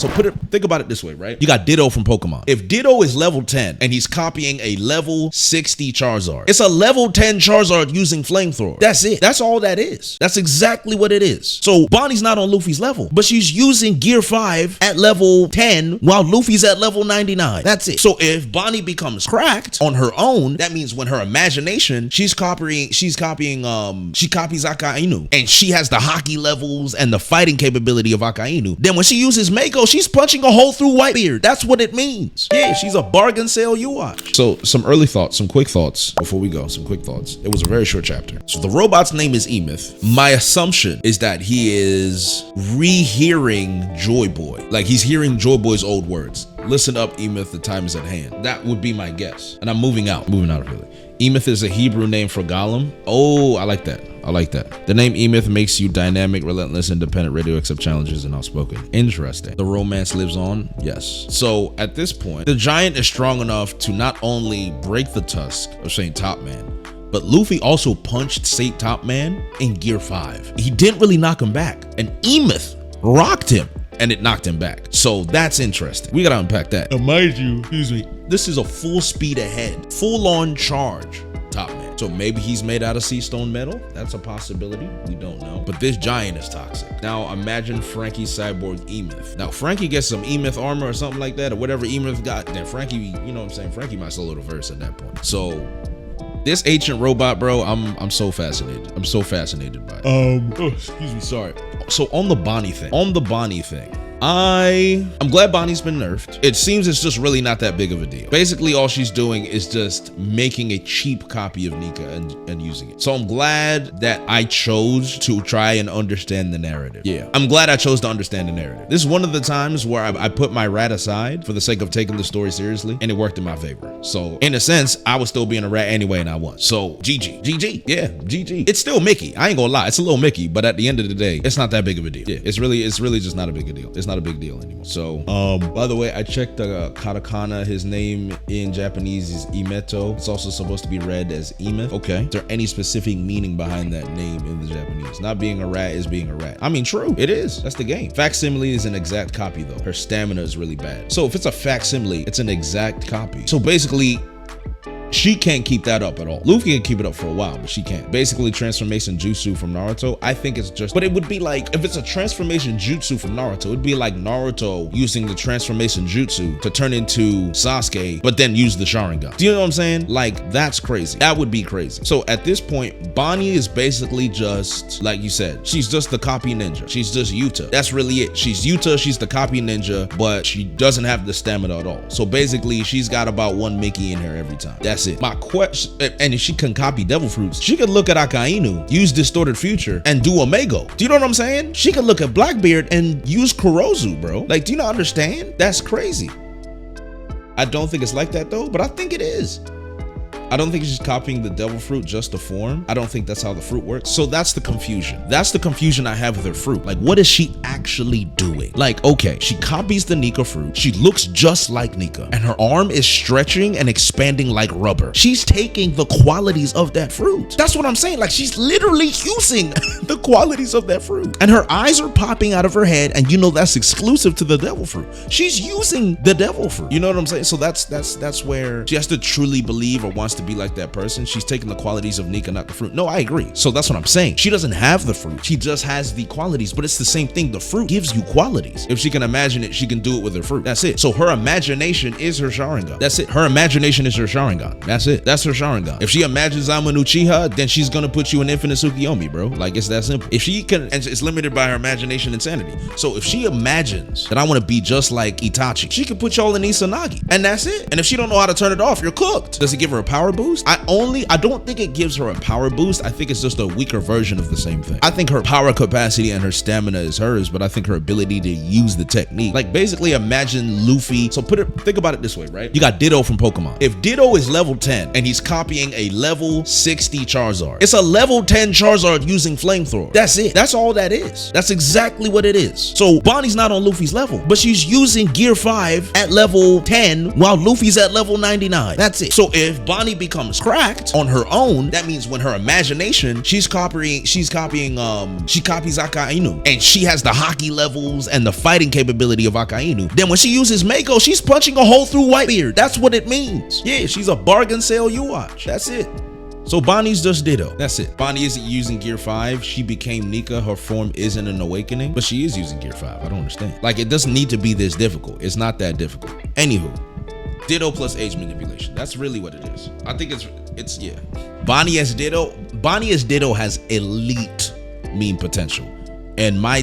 So think about it this way, right? You got Ditto from Pokemon. If Ditto is level 10 and he's copying a level 60 Charizard, it's a level 10 Charizard using Flamethrower. That's it. That's all that is. That's exactly what it is. So Bonnie's not on Luffy's level, but she's using Gear 5 at level 10 while Luffy's at level 99. That's it. So if Bonnie becomes cracked on her own, that means when her imagination, she copies Akainu, and she has the hockey levels and the fighting capability of Akainu. Then when she uses Mako, she's punching a hole through Whitebeard. That's what it means. Yeah, she's a bargain sale you watch. So some early thoughts, some quick thoughts before we go. Some quick thoughts. It was a very short chapter. So the robot's name is Emth. My assumption is that he is rehearing Joy Boy. Like he's hearing Joy Boy's old words. Listen up, Emth, the time is at hand. That would be my guess. And I'm moving out really. Emth is a Hebrew name for Golem. Oh, I like that. I like that. The name Emth makes you dynamic, relentless, independent, ready to accept challenges, and outspoken. Interesting. The romance lives on? Yes. So at this point, the giant is strong enough to not only break the tusk of Saint Top Man, but Luffy also punched Saint Top Man in Gear 5. He didn't really knock him back, and Emth rocked him, and it knocked him back. So that's interesting. We gotta unpack that. Now, mind you, excuse me, this is a full speed ahead, full on charge Top Man. So maybe he's made out of sea stone metal. That's a possibility. We don't know. But this giant is toxic. Now imagine Frankie cyborg Emth. Now Frankie gets some Emth armor or something like that, or whatever Emth got. Then Frankie, you know what I'm saying? Frankie might solo the verse at that point. So this ancient robot, bro, I'm so fascinated. I'm so fascinated by it. Excuse me, sorry. So on the Bonnie thing, I'm glad Bonnie's been nerfed. It seems it's just really not that big of a deal. Basically, all she's doing is just making a cheap copy of Nika and using it. So I'm glad that I chose to try and understand the narrative. Yeah, I'm glad I chose to understand the narrative. This is one of the times where I put my rat aside for the sake of taking the story seriously, and it worked in my favor. So in a sense, I was still being a rat anyway, and I won. So GG, yeah, GG. It's still Mickey. I ain't gonna lie, it's a little Mickey, but at the end of the day, it's not that big of a deal. Yeah, it's really just not a big a deal. It's not a big deal anymore. So by the way, I checked the katakana. His name in Japanese is Imeto. It's also supposed to be read as Emth. Okay, is there any specific meaning behind that name in the Japanese? Not being a rat is being a rat. I mean, true, it is. That's the game. Facsimile is an exact copy though. Her stamina is really bad. So if it's a facsimile, it's an exact copy. So basically, she can't keep that up at all. Luffy can keep it up for a while, but she can't. Basically, transformation jutsu from Naruto, I think it's just, but it would be like, if it's a transformation jutsu from Naruto, it'd be like Naruto using the transformation jutsu to turn into Sasuke, but then use the Sharingan. Do you know what I'm saying? Like, that's crazy. That would be crazy. So at this point, Bonnie is basically just, like you said, she's just the copy ninja. She's just Yuta. That's really it. She's Yuta, she's the copy ninja, but she doesn't have the stamina at all. So basically, she's got about one Mickey in her every time. That's it. My question, and if she can copy devil fruits, she could look at Akainu, use distorted future, and do Omego. Do you know what I'm saying? She could look at Blackbeard and use Kurozu, bro. Like, do you not understand? That's crazy. I don't think it's like that though, but I think it is. I don't think she's copying the devil fruit just to form. I don't think that's how the fruit works. So that's the confusion. That's the confusion I have with her fruit. Like, what is she actually doing? Like, okay, she copies the Nika fruit. She looks just like Nika, and her arm is stretching and expanding like rubber. She's taking the qualities of that fruit. That's what I'm saying. Like, she's literally using the qualities of that fruit. And her eyes are popping out of her head, and you know that's exclusive to the devil fruit. She's using the devil fruit. You know what I'm saying? So that's where she has to truly believe or wants to be like that person. She's taking the qualities of Nika, not the fruit. No, I agree. So that's what I'm saying. She doesn't have the fruit. She just has the qualities, but it's the same thing. The fruit gives you qualities. If she can imagine it, she can do it with her fruit. That's it. So her imagination is her Sharingan. That's it. Her imagination is her Sharingan. That's it. That's her Sharingan. If she imagines I'm an Uchiha, then she's gonna put you in Infinite Tsukiyomi, bro. Like, it's that simple. If she can, and it's limited by her imagination insanity. So if she imagines that I want to be just like Itachi, she can put y'all in Izanagi, and that's it. And if she don't know how to turn it off, you're cooked. Does it give her a power boost? I don't think it gives her a power boost. I think it's just a weaker version of the same thing. I think her power capacity and her stamina is hers, but I think her ability to use the technique, like, basically imagine Luffy. So think about it this way, right? You got Ditto from Pokemon. If Ditto is level 10 and he's copying a level 60 Charizard, it's a level 10 Charizard using Flamethrower. That's it. That's all that is. That's exactly what it is. So Bonnie's not on Luffy's level, but she's using Gear 5 at level 10 while Luffy's at level 99. That's it. So if Bonnie Bonnie becomes cracked on her own, that means when her imagination, she copies Akainu, and she has the hockey levels and the fighting capability of Akainu. Then when she uses Mako, she's punching a hole through Whitebeard. That's what it means. Yeah, she's a bargain sale you watch. That's it. So Bonnie's just Ditto. That's it. Bonnie isn't using Gear 5. She became Nika. Her form isn't an awakening, but she is using Gear 5. I don't understand. Like, it doesn't need to be this difficult. It's not that difficult. Anywho, Ditto plus age manipulation. That's really what it is. I think it's yeah. Bonnie as Ditto has elite meme potential. And my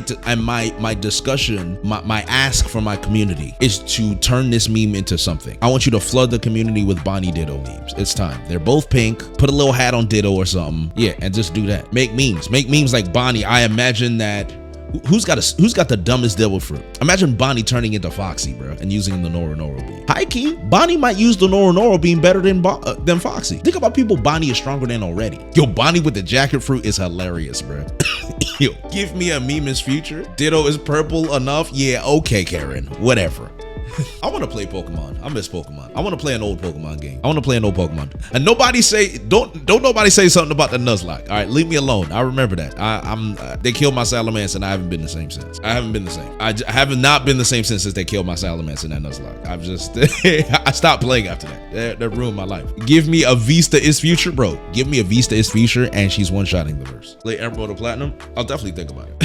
discussion, my ask from my community is to turn this meme into something. I want you to flood the community with Bonnie Ditto memes. It's time. They're both pink. Put a little hat on Ditto or something. Yeah, and just do that. Make memes. Make memes like Bonnie. I imagine that. Who's got the dumbest devil fruit? Imagine Bonnie turning into Foxy, bro, and using the Noro beam. High key, Bonnie might use the Noro beam better than Foxy. Think about people Bonnie is stronger than already. Yo, Bonnie with the jacket fruit is hilarious, bro. Yo, give me a meme's future. Ditto is purple enough. Yeah, okay, Karen. Whatever. I want to play Pokemon. I miss Pokemon. I want to play an old Pokemon game. I want to play an old Pokemon. And nobody say, don't nobody say something about the Nuzlocke. All right, leave me alone. I remember that. They killed my Salamence and I haven't been the same since. I haven't been the same. I have not been the same since they killed my Salamence in that Nuzlocke. I've just, I stopped playing after that. That ruined my life. Give me a Vista is future, bro. Give me a Vista is future and she's one-shotting the verse. Play Emerald or Platinum. I'll definitely think about it.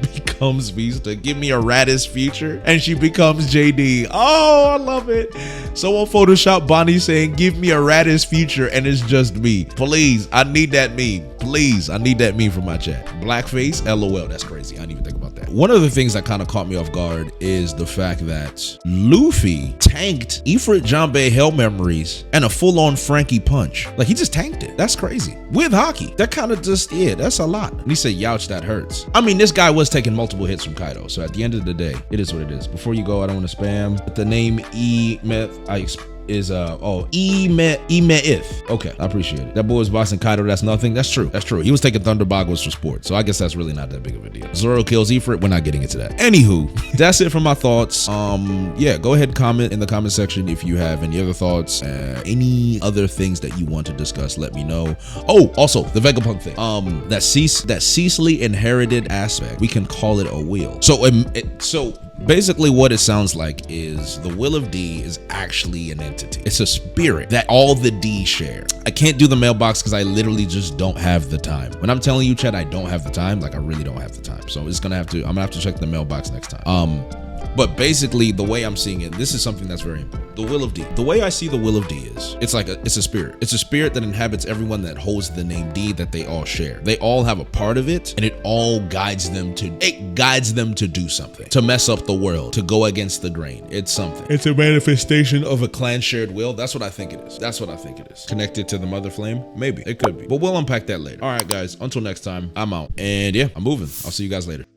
Becomes Vista. Give me a Radis future and she becomes JD. Oh, I love it. Someone Photoshop Bonnie saying, give me a Radis future and it's just me. Please, I need that meme. Please, I need that meme for my chat. Blackface, LOL. That's crazy. I didn't even think about that. One of the things that kind of caught me off guard is the fact that Luffy tanked Ifrit Janbei Hell Memories and a full-on Frankie punch. Like, he just tanked it. That's crazy. With hockey. That kind of just, yeah, that's a lot. And he said, youch, that hurts. I mean, this guy was taking multiple hits from Kaido. So at the end of the day, it is what it is. Before you go, I don't want to spam. The name Emth is Emth. Okay, I appreciate it. That boy was boxing Kaido. That's nothing. That's true. That's true. He was taking Thunder Boggles for sport, so I guess that's really not that big of a deal. Zoro kills Ifrit. We're not getting into that. Anywho, that's it for my thoughts. Yeah, go ahead and comment in the comment section if you have any other thoughts, any other things that you want to discuss. Let me know. Oh, also the Vegapunk thing. That Cecily inherited aspect. We can call it a wheel. So basically what it sounds like is the Will of D is actually an entity. It's a spirit that all the D share. I can't do the mailbox because I literally just don't have the time. When I'm telling you, Chad, I don't have the time, like I really don't have the time. So I'm gonna have to check the mailbox next time. But basically the way I'm seeing it, this is something that's very important. The Will of D. The way I see the Will of D is, it's a spirit. It's a spirit that inhabits everyone that holds the name D that they all share. They all have a part of it and it all guides them to do something, to mess up the world, to go against the grain. It's something. It's a manifestation of a clan shared will. That's what I think it is. That's what I think it is. Connected to the mother flame? Maybe. It could be. But we'll unpack that later. All right, guys. Until next time, I'm out. And yeah, I'm moving. I'll see you guys later.